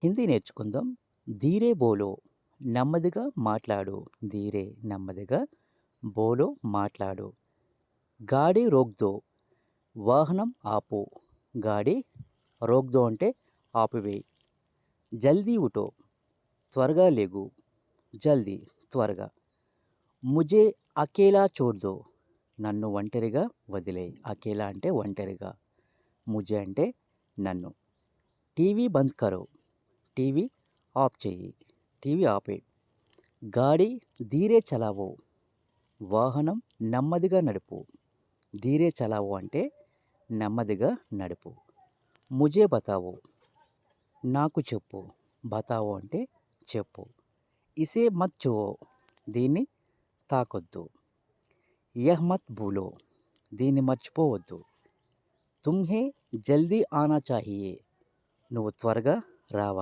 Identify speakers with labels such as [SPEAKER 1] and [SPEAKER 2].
[SPEAKER 1] హిందీ నేర్చుకుందాం. ధీరే బోలో నెమ్మదిగా మాట్లాడు. ధీరే నెమ్మదిగా బోలో మాట్లాడు. గాడి రోక్ దో వాహనం ఆపు. గాడి రోక్ దో అంటే ఆపివేయి. జల్దీ ఉఠో త్వరగా లెగు. జల్దీ త్వరగా. ముజే అకేలా చోడ్ దో నన్ను ఒంటరిగా వదిలేయ్. అకేలా అంటే ఒంటరిగా. ముజే అంటే నన్ను. టీవీ బంద్ కరో టీవీ ఆఫ్ చెయ్యి. టీవీ ఆపేయ్. గాడి ధీరే చలావో వాహనం నెమ్మదిగా నడుపు. ధీరే చలావో అంటే నెమ్మదిగా నడుపు. ముజే బతావో నాకు చెప్పు. బతావో అంటే చెప్పు. ఇసే మత్ ఛువో దీన్ని తాకొద్దు. యహ్ మత్ భూలో దీన్ని మర్చిపోవద్దు. తుమ్హే జల్దీ ఆనా చాహియే నువ్వు త్వరగా రావాలి.